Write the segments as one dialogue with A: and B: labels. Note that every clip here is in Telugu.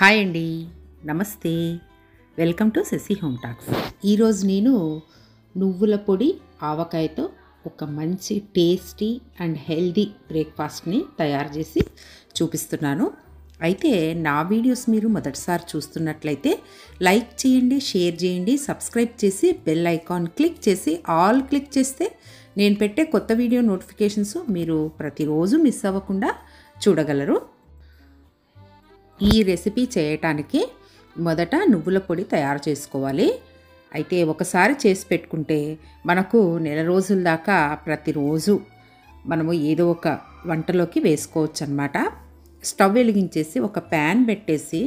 A: హాయ్ అండి, namaste. Welcome to Shashi home talks. ఈరోజు నేను నువ్వుల పొడి ఆవకాయతో ఒక మంచి టేస్టీ అండ్ హెల్దీ బ్రేక్ఫాస్ట్ని తయారు చేసి చూపిస్తున్నాను. అయితే నా వీడియోస్ మీరు మొదటిసారి చూస్తున్నట్లయితే లైక్ చేయండి, షేర్ చేయండి, సబ్స్క్రైబ్ చేసి బెల్ ఐకాన్ క్లిక్ చేసి ఆల్ క్లిక్ చేస్తే నేను పెట్టే కొత్త వీడియో నోటిఫికేషన్స్ మీరు ప్రతిరోజు మిస్ అవ్వకుండా చూడగలరు. ఈ రెసిపీ చేయటానికి మొదట నువ్వుల పొడి తయారు చేసుకోవాలి. అయితే ఒకసారి చేసి పెట్టుకుంటే మనకు నెల రోజుల దాకా ప్రతిరోజు మనము ఏదో ఒక వంటలోకి వేసుకోవచ్చు అన్నమాట. స్టవ్ వెలిగించేసి ఒక ప్యాన్ పెట్టేసి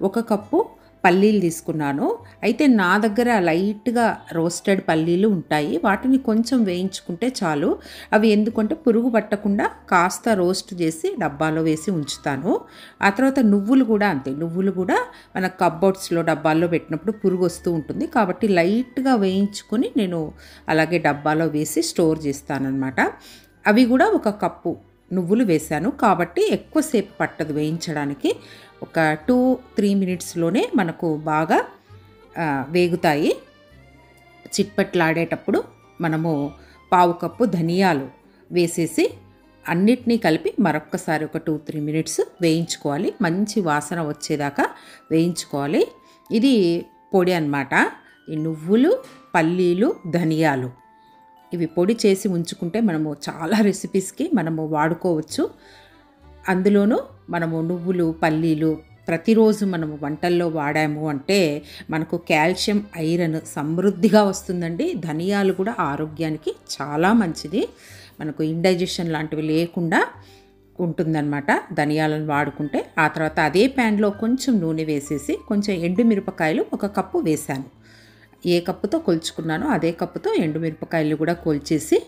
A: 1 కప్పు పల్లీలు తీసుకున్నాను. అయితే నా దగ్గర లైట్గా రోస్టెడ్ పల్లీలు ఉంటాయి, వాటిని కొంచెం వేయించుకుంటే చాలు. అవి ఎందుకంటే పురుగు పట్టకుండా కాస్త రోస్ట్ చేసి డబ్బాలో వేసి ఉంచుతాను. ఆ తర్వాత నువ్వులు కూడా అంతే. నువ్వులు కూడా మన కప్బోర్డ్స్లో డబ్బాల్లో పెట్టినప్పుడు పురుగు వస్తూ ఉంటుంది, కాబట్టి లైట్గా వేయించుకొని నేను అలాగే డబ్బాలో వేసి స్టోర్ చేస్తానన్నమాట. అవి కూడా 1 కప్పు నువ్వులు వేశాను కాబట్టి ఎక్కువసేపు పట్టదు వేయించడానికి. ఒక 2-3 మినిట్స్లోనే మనకు బాగా వేగుతాయి. చిట్పట్లాడేటప్పుడు మనము 1/2 కప్పు ధనియాలు వేసేసి అన్నిటినీ కలిపి మరొక్కసారి ఒక 2-3 మినిట్స్ వేయించుకోవాలి. మంచి వాసన వచ్చేదాకా వేయించుకోవాలి. ఇది పొడి అన్నమాట. ఈ నువ్వులు, పల్లీలు, ధనియాలు ఇవి పొడి చేసి ఉంచుకుంటే మనము చాలా రెసిపీస్కి మనము వాడుకోవచ్చు. అందులోనూ మనము నువ్వులు, పల్లీలు ప్రతిరోజు మనము వంటల్లో వాడాము అంటే మనకు కాల్షియం, ఐరన్ సమృద్ధిగా వస్తుందండి. ధనియాలు కూడా ఆరోగ్యానికి చాలా మంచిది. మనకు ఇండైజెషన్ లాంటివి లేకుండా ఉంటుందన్నమాట ధనియాలను వాడుకుంటే. ఆ తర్వాత అదే ప్యాన్లో కొంచెం నూనె వేసేసి కొంచెం ఎండుమిరపకాయలు 1 కప్పు వేశాను. ఏ కప్పుతో కొలుచుకున్నానో అదే కప్పుతో ఎండుమిరపకాయలు కూడా కొలిచేసి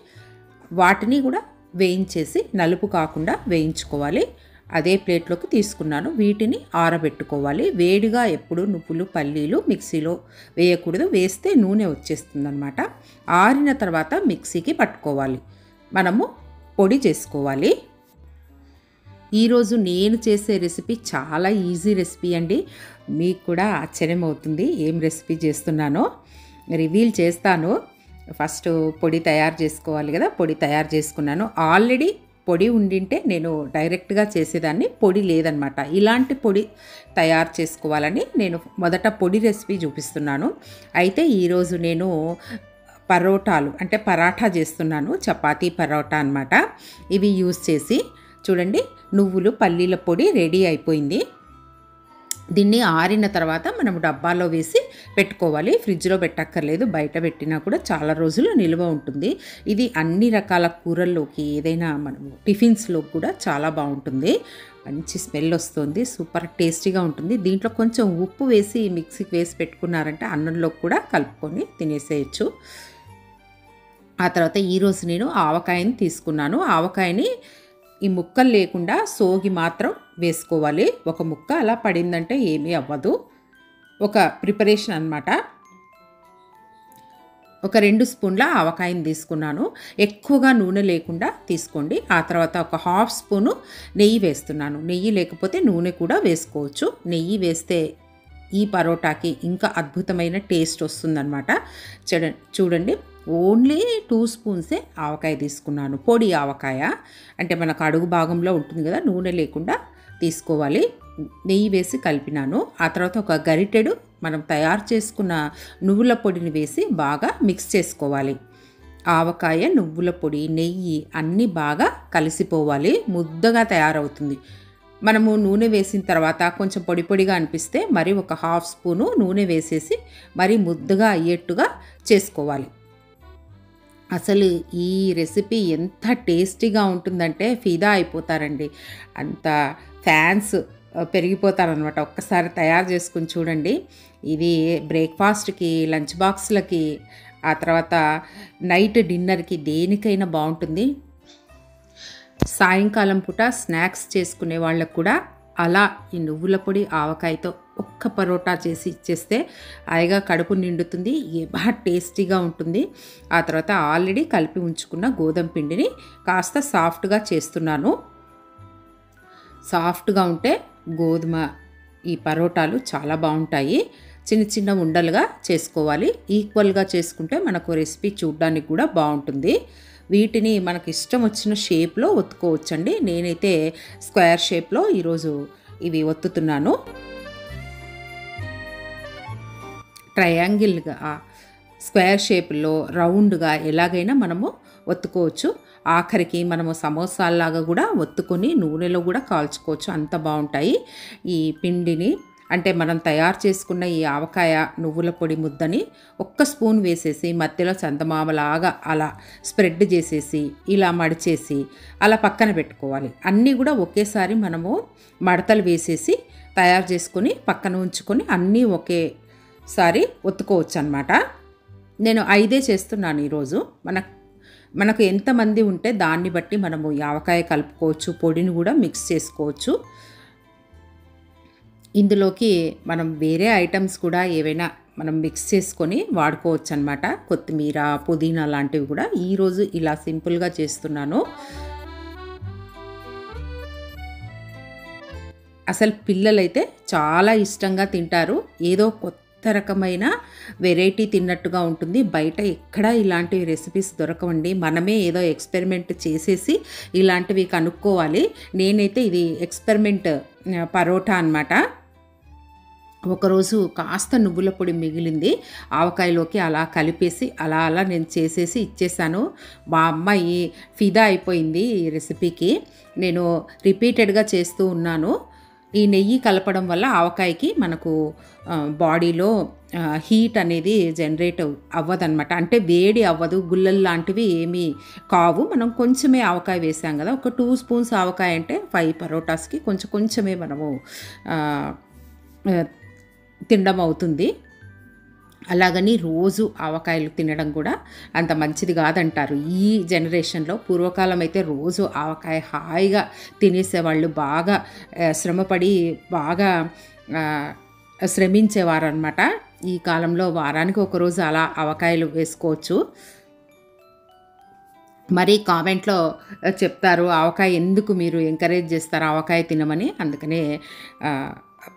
A: వాటిని కూడా వేయించేసి నలుపు కాకుండా వేయించుకోవాలి. అదే ప్లేట్లోకి తీసుకున్నాను. వీటిని ఆరబెట్టుకోవాలి. వేడిగా ఎప్పుడు నువ్వులు, పల్లీలు మిక్సీలో వేయకూడదు, వేస్తే నూనె వచ్చేస్తుందన్నమాట. ఆరిన తర్వాత మిక్సీకి పట్టుకోవాలి, మనము పొడి చేసుకోవాలి. ఈరోజు నేను చేసే రెసిపీ చాలా ఈజీ రెసిపీ అండి. మీకు కూడా ఆశ్చర్యం అవుతుంది ఏం రెసిపీ చేస్తున్నానో. రివీల్ చేస్తాను. ఫస్ట్ పొడి తయారు చేసుకోవాలి కదా. పొడి తయారు చేసుకున్నాను. ఆల్రెడీ పొడి ఉండింటే నేను డైరెక్ట్గా చేసేదాన్ని. పొడి లేదనమాట. ఇలాంటి పొడి తయారు చేసుకోవాలని నేను మొదట పొడి రెసిపీ చూపిస్తున్నాను. అయితే ఈరోజు నేను పరోటాలు అంటే పరాఠా చేస్తున్నాను. చపాతీ పరోటా అన్నమాట. ఇవి యూజ్ చేసి చూడండి, నువ్వులు, పల్లీల పొడి రెడీ అయిపోయింది. దీన్ని ఆరిన తర్వాత మనం డబ్బాలో వేసి పెట్టుకోవాలి. ఫ్రిడ్జ్లో పెట్టక్కర్లేదు, బయట పెట్టినా కూడా చాలా రోజులు నిల్వ ఉంటుంది. ఇది అన్ని రకాల కూరల్లోకి, ఏదైనా మనము టిఫిన్స్లో కూడా చాలా బాగుంటుంది. మంచి స్మెల్ వస్తుంది, సూపర్ టేస్టీగా ఉంటుంది. దీంట్లో కొంచెం ఉప్పు వేసి మిక్సీకి వేసి పెట్టుకున్నారంటే అన్నంలో కూడా కలుపుకొని తినేసేయచ్చు. ఆ తర్వాత ఈరోజు నేను ఆవకాయని తీసుకున్నాను. ఆవకాయని ఈ ముక్కలు లేకుండా సోగి మాత్రం వేసుకోవాలి. 1 ముక్క అలా పడిందంటే ఏమీ అవ్వదు. ఒక ప్రిపరేషన్ అన్నమాట. ఒక 2 స్పూన్ల ఆవకాయని తీసుకున్నాను. ఎక్కువగా నూనె లేకుండా తీసుకోండి. ఆ తర్వాత ఒక 1/2 స్పూను నెయ్యి వేస్తున్నాను. నెయ్యి లేకపోతే నూనె కూడా వేసుకోవచ్చు. నెయ్యి వేస్తే ఈ పరోటాకి ఇంకా అద్భుతమైన టేస్ట్ వస్తుందన్నమాట. చూడండి, ఓన్లీ 2 స్పూన్సే ఆవకాయ తీసుకున్నాను. పొడి ఆవకాయ అంటే మనకు అడుగు భాగంలో ఉంటుంది కదా, నూనె లేకుండా తీసుకోవాలి. నెయ్యి వేసి కలిపినాను. ఆ తర్వాత ఒక గరిటెడు మనం తయారు చేసుకున్న నువ్వుల పొడిని వేసి బాగా మిక్స్ చేసుకోవాలి. ఆవకాయ, నువ్వుల పొడి, నెయ్యి అన్నీ బాగా కలిసిపోవాలి. ముద్దగా తయారవుతుంది. మనము నూనె వేసిన తర్వాత కొంచెం పొడి పొడిగా అనిపిస్తే మరి ఒక 1/2 స్పూను నూనె వేసేసి మరి ముద్దగా అయ్యేట్టుగా చేసుకోవాలి. అసలు ఈ రెసిపీ ఎంత టేస్టీగా ఉంటుందంటే ఫిదా అయిపోతారండి. అంత ఫ్యాన్స్ పెరిగిపోతారనమాట. ఒక్కసారి తయారు చేసుకుని చూడండి. ఇది బ్రేక్ఫాస్ట్కి, లంచ్ బాక్స్లకి, ఆ తర్వాత నైట్ డిన్నర్కి దేనికైనా బాగుంటుంది. సాయంకాలం పూట స్నాక్స్ చేసుకునే వాళ్ళకు కూడా అలా ఈ నువ్వుల పొడి ఆవకాయతో ఒక్క పరోటా చేసి ఇచ్చేస్తే హాయిగా కడుపు నిండుతుంది, బాగా టేస్టీగా ఉంటుంది. ఆ తర్వాత ఆల్రెడీ కలిపి ఉంచుకున్న గోధుమ పిండిని కాస్త సాఫ్ట్గా చేస్తున్నాను. సాఫ్ట్గా ఉంటే గోధుమ ఈ పరోటాలు చాలా బాగుంటాయి. చిన్న చిన్న ఉండలుగా చేసుకోవాలి. ఈక్వల్గా చేసుకుంటే మనకు రెసిపీ చూడడానికి కూడా బాగుంటుంది. వీటిని మనకు ఇష్టం వచ్చిన షేప్లో ఒత్తుకోవచ్చండి. నేనైతే స్క్వేర్ షేప్లో ఈరోజు ఇవి ఒత్తుతున్నాను. ట్రయాంగిల్గా, స్క్వేర్ షేప్లో, రౌండ్గా ఎలాగైనా మనము ఒత్తుకోవచ్చు. ఆఖరికి మనము సమోసాల్లాగా కూడా ఒత్తుకొని నూనెలో కూడా కాల్చుకోవచ్చు. అంత బాగుంటాయి. ఈ పిండిని అంటే మనం తయారు చేసుకున్న ఈ ఆవకాయ నువ్వుల పొడి ముద్దని ఒక్క స్పూన్ వేసేసి మధ్యలో చందమామలాగా అలా స్ప్రెడ్ చేసేసి ఇలా మడిచేసి అలా పక్కన పెట్టుకోవాలి. అన్నీ కూడా ఒకేసారి మనము మడతలు వేసేసి తయారు చేసుకొని పక్కన ఉంచుకొని అన్నీ ఒకేసారి ఒత్తుకోవచ్చు అన్నమాట. నేను 5 చేస్తున్నాను ఈరోజు. మనకు ఎంతమంది ఉంటే దాన్ని బట్టి మనము ఈ ఆవకాయ కలుపుకోవచ్చు. పొడిని కూడా మిక్స్ చేసుకోవచ్చు. ఇందులోకి మనం వేరే ఐటమ్స్ కూడా ఏవైనా మనం మిక్స్ చేసుకొని వాడుకోవచ్చు అన్నమాట. కొత్తిమీర, పుదీనా లాంటివి కూడా. ఈరోజు ఇలా సింపుల్గా చేస్తున్నాను. అసలు పిల్లలైతే చాలా ఇష్టంగా తింటారు. ఏదో కొత్త రకమైన వెరైటీ తిన్నట్టుగా ఉంటుంది. బయట ఎక్కడా ఇలాంటి రెసిపీస్ దొరకవండి. మనమే ఏదో ఎక్స్పెరిమెంట్ చేసేసి ఇలాంటివి కనుక్కోవాలి. నేనైతే ఇది ఎక్స్పెరిమెంట్ పరోటా అన్నమాట. ఒకరోజు కాస్త నువ్వుల పొడి మిగిలింది. ఆవకాయలోకి అలా కలిపేసి అలా నేను చేసేసి ఇచ్చేసాను. మా అమ్మాయి ఫిదా అయిపోయింది ఈ రెసిపీకి. నేను రిపీటెడ్గా చేస్తూ ఉన్నాను. ఈ నెయ్యి కలపడం వల్ల ఆవకాయకి మనకు బాడీలో హీట్ అనేది జనరేట్ అవ్వదన్నమాట. అంటే వేడి అవ్వదు, గుల్లలు లాంటివి ఏమీ కావు. మనం కొంచెమే ఆవకాయ వేసాం కదా, ఒక 2 స్పూన్స్ ఆవకాయ అంటే 5 పరోటాస్కి కొంచెమే మనము తినడం అవుతుంది. అలాగని రోజు ఆవకాయలు తినడం కూడా అంత మంచిది కాదంటారు ఈ జనరేషన్లో. పూర్వకాలం అయితే రోజు ఆవకాయ హాయిగా తినేసేవాళ్ళు. బాగా శ్రమపడి బాగా శ్రమించేవారు అనమాట. ఈ కాలంలో వారానికి ఒకరోజు అలా ఆవకాయలు వేసుకోవచ్చు. మరి కామెంట్లో చెప్తారు ఆవకాయ ఎందుకు మీరు ఎంకరేజ్ చేస్తారు ఆవకాయ తినమని. అందుకనే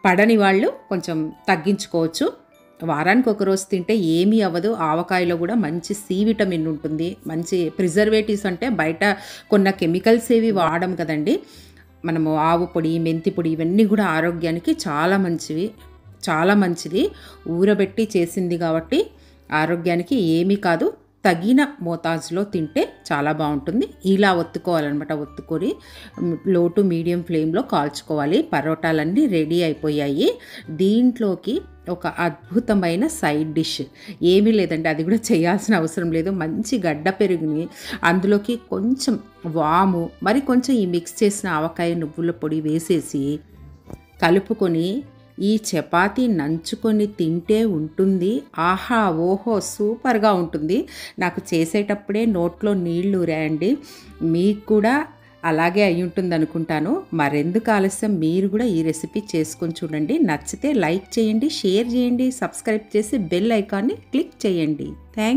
A: పడని వాళ్ళు కొంచెం తగ్గించుకోవచ్చు. వారానికి ఒకరోజు తింటే ఏమీ అవ్వదు. ఆవకాయలో కూడా మంచి సి విటమిన్ ఉంటుంది. మంచి ప్రిజర్వేటివ్స్ అంటే బయట కొన్న కెమికల్స్ ఏవి వాడడం కదండి. మనము ఆవు పొడి, మెంతి పొడి ఇవన్నీ కూడా ఆరోగ్యానికి చాలా మంచిది. ఊరబెట్టి చేసింది కాబట్టి ఆరోగ్యానికి ఏమీ కాదు. తగిన మోతాజులో తింటే చాలా బాగుంటుంది. ఇలా ఒత్తుకోవాలన్నమాట. ఒత్తుకొని లో టు మీడియం ఫ్లేమ్లో కాల్చుకోవాలి. పరోటాలన్నీ రెడీ అయిపోయాయి. దీంట్లోకి ఒక అద్భుతమైన సైడ్ డిష్ ఏమీ లేదండి. అది కూడా చేయాల్సిన అవసరం లేదు. మంచి గడ్డ పెరుగుని అందులోకి కొంచెం వాము, మరి కొంచెం ఈ మిక్స్ చేసిన ఆవకాయ నువ్వుల పొడి వేసేసి కలుపుకొని ఈ చపాతీ నంచుకొని తింటే ఉంటుంది. ఆహా ఓహో సూపర్గా ఉంటుంది. నాకు చేసేటప్పుడే నోట్లో నీళ్లు ఊరాయండి. మీకు కూడా అలాగే అయి ఉంటుంది అనుకుంటాను. మరెందుకు ఆలస్యం, మీరు కూడా ఈ రెసిపీ చేసుకొని చూడండి. నచ్చితే లైక్ చేయండి, షేర్ చేయండి, సబ్స్క్రైబ్ చేసి బెల్ ఐకాన్ని క్లిక్ చేయండి. థ్యాంక్